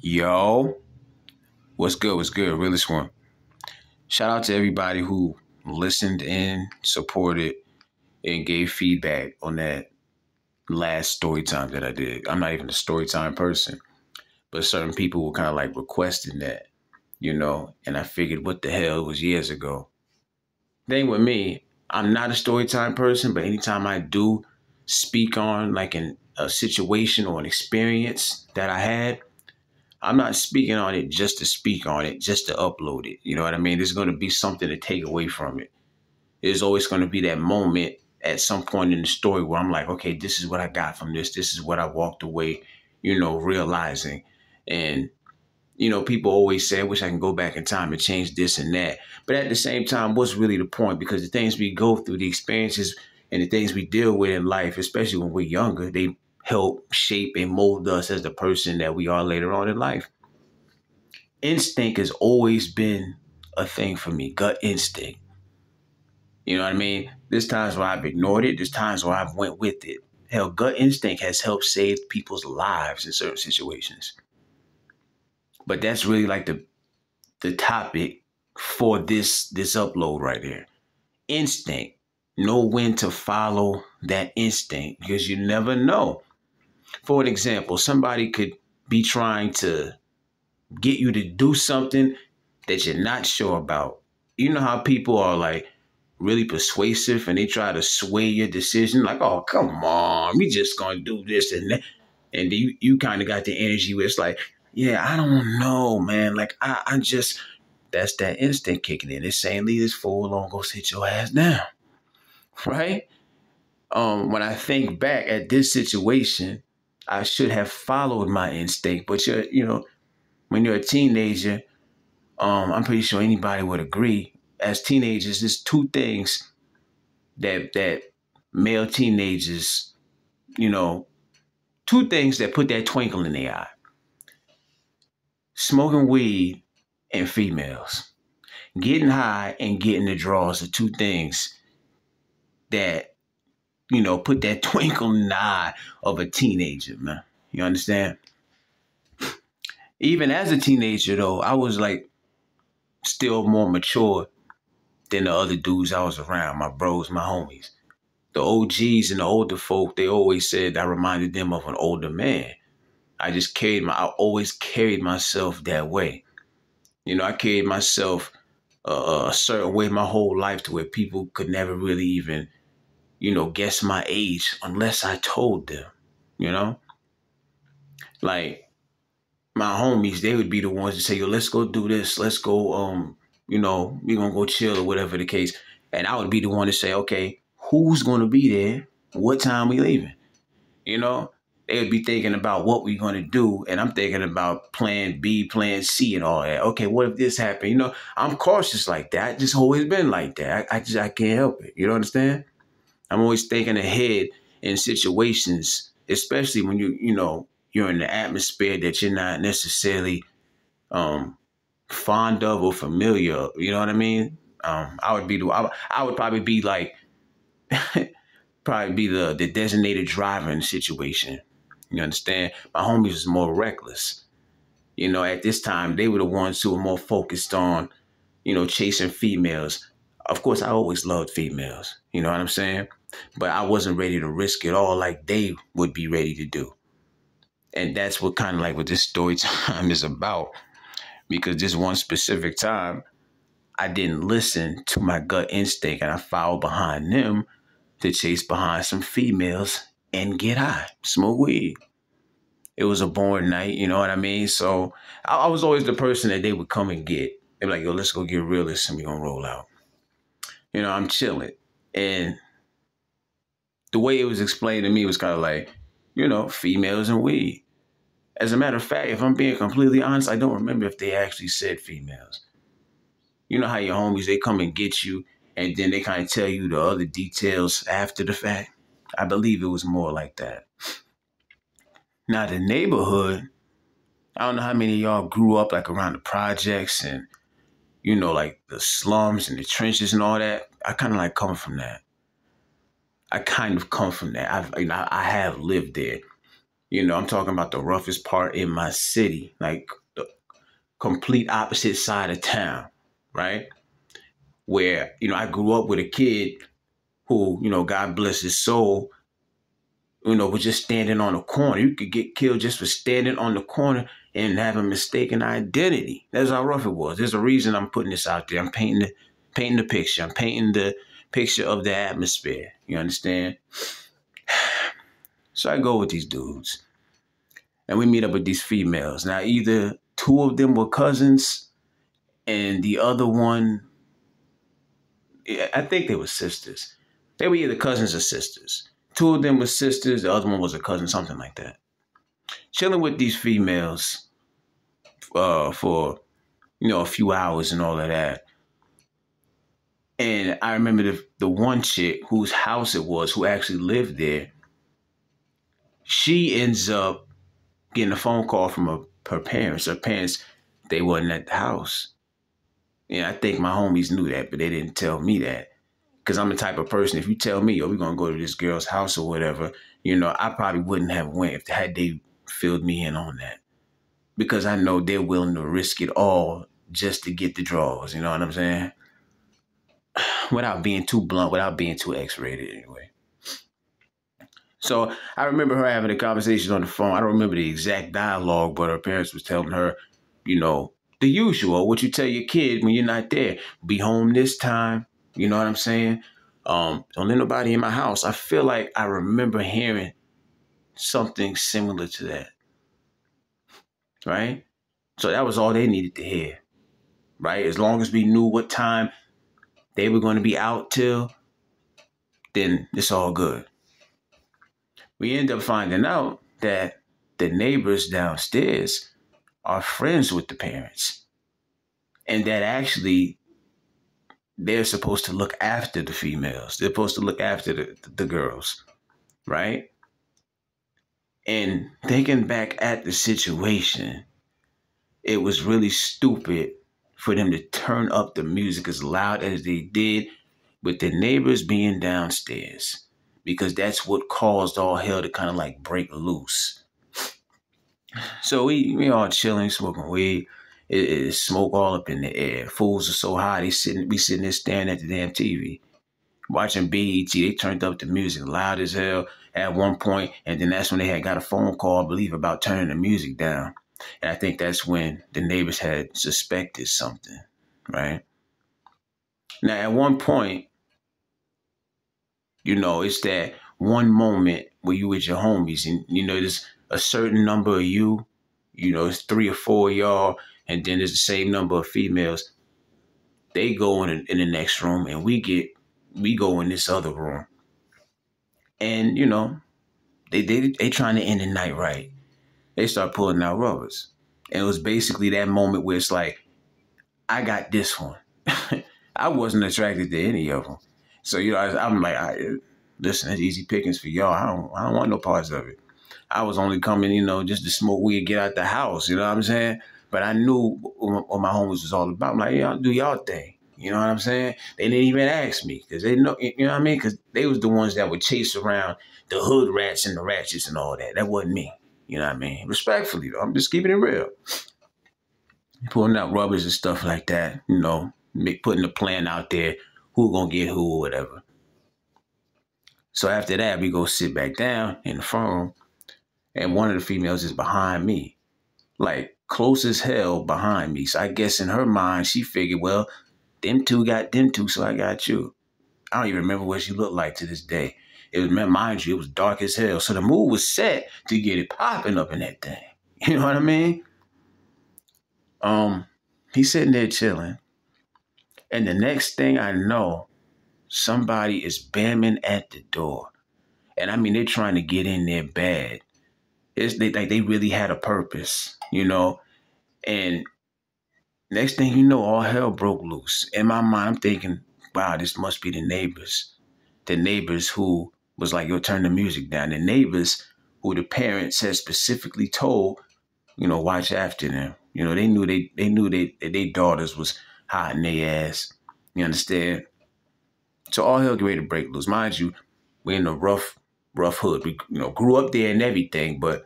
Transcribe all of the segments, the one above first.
Yo, what's good? What's good? Realest one. Shout out to everybody who listened in, supported, and gave feedback on that last story time that I did. I'm not even a story time person, but certain people were kind of like requesting that, and I figured what the hell, it was years ago. Thing with me, I'm not a story time person, but anytime I do speak on like a situation or an experience that I had, I'm not speaking on it just to speak on it, just to upload it. You know what I mean? There's going to be something to take away from it. There's always going to be that moment at some point in the story where I'm like, okay, this is what I got from this. This is what I walked away, realizing. And, people always say, I wish I can go back in time and change this and that. But at the same time, what's really the point? Because the things we go through, the experiences and the things we deal with in life, especially when we're younger, they help shape and mold us as the person that we are later on in life. Instinct has always been a thing for me, gut instinct. You know what I mean? There's times where I've ignored it. There's times where I've went with it. Hell, gut instinct has helped save people's lives in certain situations. But that's really like the topic for this upload right here. Instinct. Know when to follow that instinct because you never know. For an example, somebody could be trying to get you to do something that you're not sure about. You know how people are like really persuasive and they try to sway your decision, like, oh, come on, we just gonna do this and that. And you kind of got the energy where it's like, yeah, I don't know, man. Like, I just, that's that instinct kicking in. It's saying, leave this fool alone, go sit your ass down. Right? When I think back at this situation, I should have followed my instinct. But when you're a teenager, I'm pretty sure anybody would agree. As teenagers, there's two things that male teenagers, two things that put that twinkle in their eye. Smoking weed and females. Getting high and getting the draws are two things that, put that twinkle in the eye of a teenager, man. You understand? Even as a teenager, though, I was like still more mature than the other dudes I was around, my bros, my homies. The OGs and the older folk, they always said I reminded them of an older man. I always carried myself that way. I carried myself a certain way my whole life to where people could never really even, guess my age unless I told them. Like my homies, they would be the ones to say, yo, let's go do this. Let's go, we're going to go chill or whatever the case. And I would be the one to say, okay, who's going to be there? What time we leaving? They would be thinking about what we're going to do. And I'm thinking about plan B, plan C and all that. Okay, what if this happened? I'm cautious like that. I just always been like that. I can't help it. You understand? I'm always thinking ahead in situations, especially when you're in the atmosphere that you're not necessarily fond of or familiar. You know what I mean? I would probably be like the designated driver in the situation. You understand? My homies was more reckless. At this time, they were the ones who were more focused on, chasing females. Of course, I always loved females. You know what I'm saying? But I wasn't ready to risk it all like they would be ready to do. And that's what kind of like what this story time is about. Because this one specific time, I didn't listen to my gut instinct and I followed behind them to chase behind some females and get high, smoke weed. It was a boring night, you know what I mean? So I was always the person that they would come and get. They'd be like, yo, let's go get Realest and we're going to roll out. I'm chilling. And the way it was explained to me was kind of like, females and weed. As a matter of fact, if I'm being completely honest, I don't remember if they actually said females. You know how your homies, they come and get you and then they kind of tell you the other details after the fact? I believe it was more like that. Now, the neighborhood, I don't know how many of y'all grew up like around the projects and, like the slums and the trenches and all that. I kind of like come from that. I have lived there. You know, I'm talking about the roughest part in my city, like the complete opposite side of town, right? Where, you know, I grew up with a kid who, you know, God bless his soul, you know, was just standing on the corner. You could get killed just for standing on the corner and have a mistaken identity. That's how rough it was. There's a reason I'm putting this out there. I'm painting the picture. I'm painting the picture of the atmosphere. You understand? So I go with these dudes and we meet up with these females. Now, either two of them were cousins and the other one, I think they were sisters. They were either cousins or sisters. Two of them were sisters. The other one was a cousin, something like that. Chilling with these females for, you know, a few hours and all of that. And I remember the one chick whose house it was, who actually lived there, she ends up getting a phone call from her parents. Her parents, they wasn't at the house. Yeah, I think my homies knew that, but they didn't tell me that. Because I'm the type of person, if you tell me, oh, we're going to go to this girl's house or whatever, you know, I probably wouldn't have went if had they filled me in on that. Because I know they're willing to risk it all just to get the draws. You know what I'm saying? Without being too blunt, without being too X-rated anyway. So I remember her having a conversation on the phone. I don't remember the exact dialogue, but her parents was telling her, you know, the usual, what you tell your kid when you're not there. Be home this time. You know what I'm saying? Don't let nobody in my house. I feel like I remember hearing something similar to that. Right? So that was all they needed to hear. Right? As long as we knew what time they were going to be out till, then it's all good. We end up finding out that the neighbors downstairs are friends with the parents. And that actually they're supposed to look after the females. They're supposed to look after the girls, right? And thinking back at the situation, it was really stupid for them to turn up the music as loud as they did with the neighbors being downstairs, because that's what caused all hell to kind of like break loose. So we all chilling, smoking weed. It's smoke all up in the air. Fools are so high, we sitting there staring at the damn TV. Watching BET, they turned up the music loud as hell at one point, and then that's when they had got a phone call, I believe, about turning the music down. And I think that's when the neighbors had suspected something, right? Now, at one point, you know, it's that one moment where you with your homies, and you know, there's a certain number of you know, it's 3 or 4 of y'all, and then there's the same number of females. They go in the next room, and we go in this other room. And, you know, they trying to end the night right. They start pulling out rubbers. And it was basically that moment where it's like, I got this one. I wasn't attracted to any of them. So, you know, I'm like, listen, that's easy pickings for y'all. I don't want no parts of it. I was only coming, you know, just to smoke weed, get out the house. You know what I'm saying? But I knew what my homies was all about. I'm like, y'all do y'all thing. You know what I'm saying? They didn't even ask me because they know, you know what I mean? Because they was the ones that would chase around the hood rats and the ratchets and all that. That wasn't me. You know what I mean? Respectfully, though. I'm just keeping it real. Pulling out rubbers and stuff like that, you know, putting the plan out there, who gonna get who or whatever. So after that, we go sit back down in the front room, and one of the females is behind me, like close as hell behind me. So I guess in her mind, she figured, well, them two got them two, so I got you. I don't even remember what she looked like to this day. It was, mind you, it was dark as hell. So the mood was set to get it popping up in that thing. You know what I mean? He's sitting there chilling. And the next thing I know, somebody is bamming at the door. And I mean, they're trying to get in there bad. They really had a purpose, you know? And next thing you know, all hell broke loose. In my mind, I'm thinking, wow, this must be the neighbors. The neighbors who was like, yo, turn the music down. The neighbors who the parents had specifically told, you know, watch after them. You know, they knew their daughters was hot in their ass. You understand? So all hell get ready to break loose. Mind you, we're in a rough hood. We, you know, grew up there and everything, but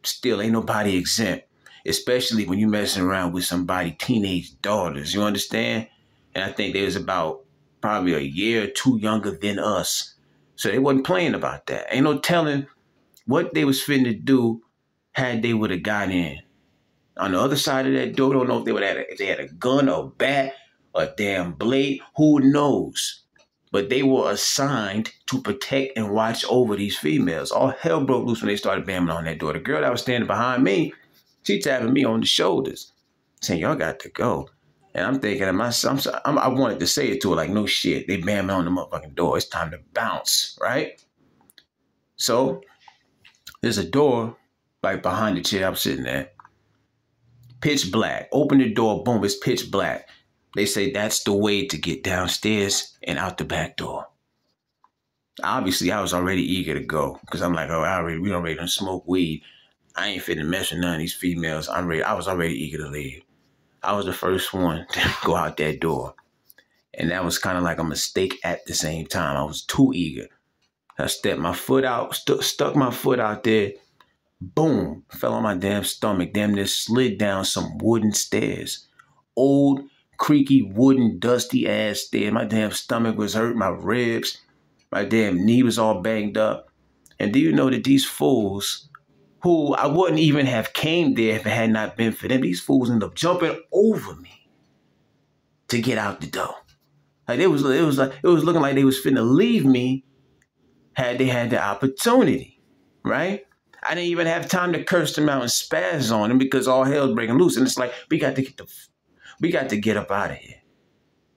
still ain't nobody exempt, especially when you messing around with somebody teenage daughters. You understand? And I think they was about probably a year or two younger than us. So they wasn't playing about that. Ain't no telling what they was finna do had they would have got in. On the other side of that door, don't know if they would have if they had a gun or a bat or a damn blade. Who knows? But they were assigned to protect and watch over these females. All hell broke loose when they started bamming on that door. The girl that was standing behind me, she tapping me on the shoulders, saying, "Y'all got to go." And I'm thinking to myself, I wanted to say it to her like, no shit, they bamming on the motherfucking door. It's time to bounce, right? So there's a door right behind the chair I'm sitting at. Pitch black. Open the door, boom, it's pitch black. They say that's the way to get downstairs and out the back door. Obviously, I was already eager to go because I'm like, oh, we already done smoke weed. I ain't finna mess with none of these females. I was already eager to leave. I was the first one to go out that door. And that was kind of like a mistake at the same time. I was too eager. I stepped my foot out, stuck my foot out there. Boom, fell on my damn stomach. Damn near slid down some wooden stairs. Old, creaky, wooden, dusty ass stairs. My damn stomach was hurt, my ribs. My damn knee was all banged up. And do you know that these fools, who I wouldn't even have came there if it had not been for them, these fools ended up jumping over me to get out the door. Like it was looking like they was finna leave me had they had the opportunity, right? I didn't even have time to curse them out and spaz on them because all hell's breaking loose. And it's like, we got to get up out of here.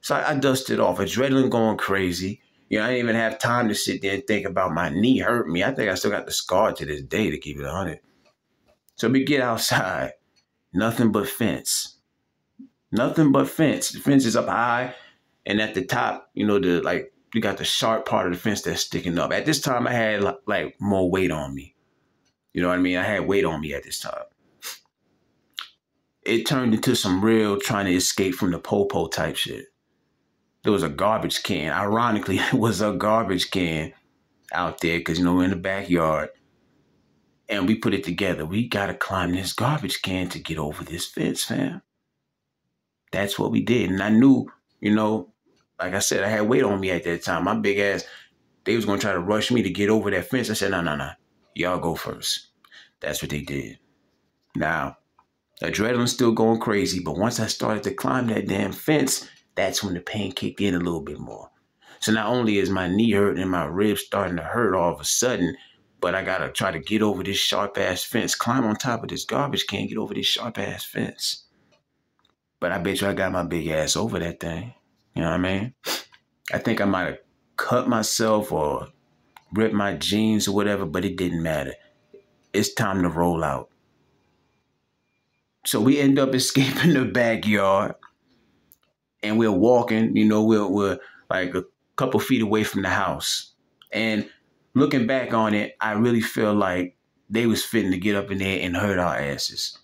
So I dusted off, adrenaline going crazy. You know, I didn't even have time to sit there and think about my knee hurting me. I think I still got the scar to this day, to keep it 100. So we get outside, nothing but fence. Nothing but fence. The fence is up high, and at the top, you know, you got the sharp part of the fence that's sticking up. At this time, I had like more weight on me. You know what I mean? I had weight on me at this time. It turned into some real trying to escape from the po-po type shit. There was a garbage can. Ironically, it was a garbage can out there because, you know, we're in the backyard. And we put it together. We got to climb this garbage can to get over this fence, fam. That's what we did. And I knew, you know, like I said, I had weight on me at that time. My big ass, they was going to try to rush me to get over that fence. I said, no. Y'all go first. That's what they did. Now, adrenaline's still going crazy, but once I started to climb that damn fence, that's when the pain kicked in a little bit more. So not only is my knee hurting and my ribs starting to hurt all of a sudden, but I got to try to get over this sharp-ass fence, climb on top of this garbage can, get over this sharp-ass fence. But I bet you I got my big ass over that thing. You know what I mean? I think I might have cut myself or ripped my jeans or whatever, but it didn't matter. It's time to roll out. So we end up escaping the backyard. And we're walking, you know, we're like a couple feet away from the house. And looking back on it, I really feel like they was fitting to get up in there and hurt our asses.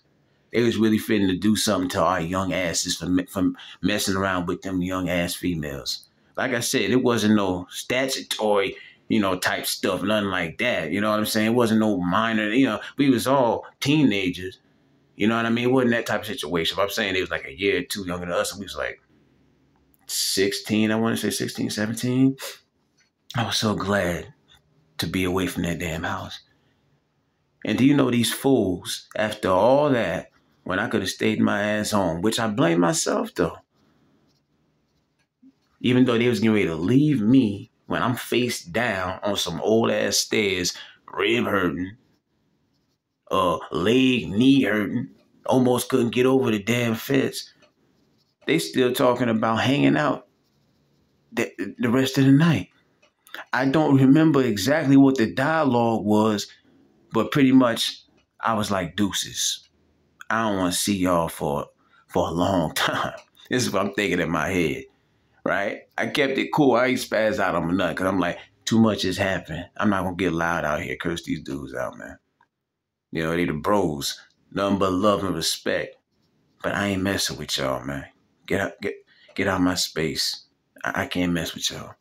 They was really fitting to do something to our young asses from messing around with them young ass females. Like I said, it wasn't no statutory, you know, type stuff, nothing like that. You know what I'm saying? It wasn't no minor, you know, we was all teenagers. You know what I mean? It wasn't that type of situation. If I'm saying they was like a year or two younger than us, and we was like 16, I want to say 16, 17. I was so glad to be away from that damn house. And do you know these fools, after all that, when I could have stayed my ass home, which I blame myself though, even though they was getting ready to leave me when I'm face down on some old ass stairs, rib hurting, leg, knee hurting, almost couldn't get over the damn fence. They still talking about hanging out the rest of the night. I don't remember exactly what the dialogue was, but pretty much I was like, deuces. I don't want to see y'all for a long time. This is what I'm thinking in my head, right? I kept it cool. I ain't spaz out on my nut because I'm like, too much has happened. I'm not going to get loud out here, curse these dudes out, man. You know, they the bros. Nothing but love and respect. But I ain't messing with y'all, man. Get out my space. I can't mess with y'all.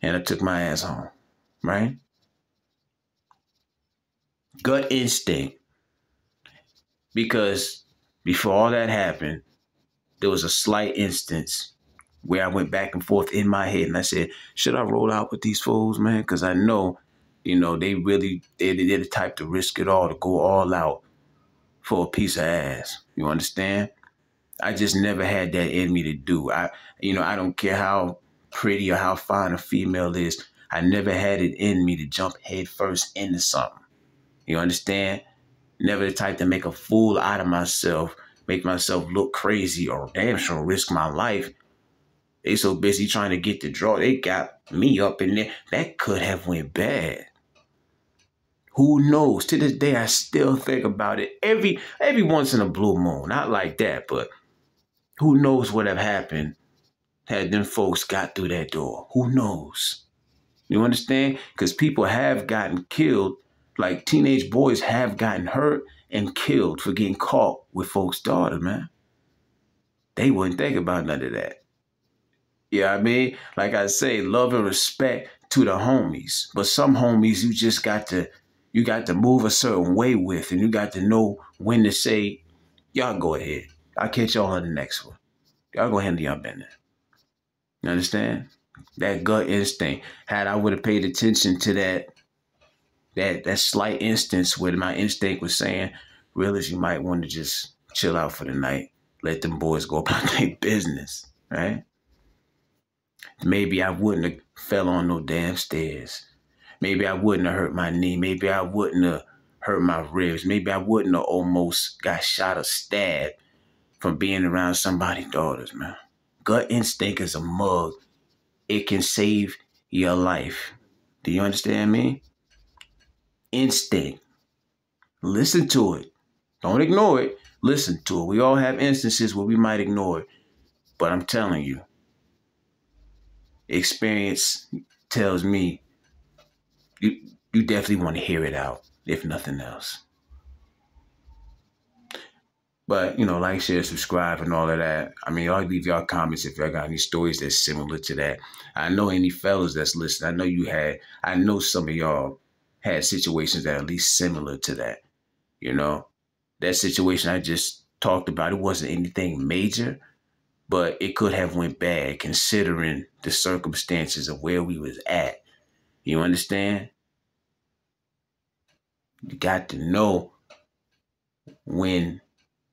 And I took my ass home, right? Gut instinct. Because before all that happened, there was a slight instance where I went back and forth in my head, and I said, should I roll out with these fools, man? Because I know, they're the type to risk it all, to go all out for a piece of ass. You understand? I just never had that in me to do. I don't care how pretty or how fine a female is. I never had it in me to jump head first into something. You understand? Never the type to make a fool out of myself, make myself look crazy, or damn sure risk my life. They so busy trying to get the draw. They got me up in there. That could have went bad. Who knows? To this day, I still think about it every once in a blue moon. Not like that, but who knows what have happened had them folks got through that door. Who knows? You understand? Because people have gotten killed. Like teenage boys have gotten hurt and killed for getting caught with folks' daughter, man. They wouldn't think about none of that. Yeah, I mean, like I say, love and respect to the homies. But some homies you got to move a certain way with, and you got to know when to say, y'all go ahead. I'll catch y'all on the next one. Y'all go handle your business. You understand? That gut instinct. Had I would have paid attention to that slight instance where my instinct was saying, Realest, you might want to just chill out for the night. Let them boys go about their business, right? Maybe I wouldn't have fell on no damn stairs. Maybe I wouldn't have hurt my knee. Maybe I wouldn't have hurt my ribs. Maybe I wouldn't have almost got shot or stabbed from being around somebody's daughters, man. Gut instinct is a mug. It can save your life. Do you understand me? Instinct. Listen to it. Don't ignore it. Listen to it. We all have instances where we might ignore it. But I'm telling you, experience tells me you definitely want to hear it out, if nothing else. But, like, share, subscribe, and all of that. I mean, I'll leave y'all comments if y'all got any stories that's similar to that. I know any fellas that's listening. I know some of y'all had situations that are at least similar to that. That situation I just talked about, it wasn't anything major, but it could have went bad considering the circumstances of where we was at. You understand? You got to know when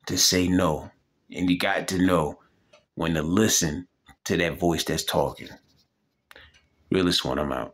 to say no. And you got to know when to listen to that voice that's talking. Realest one, I'm out.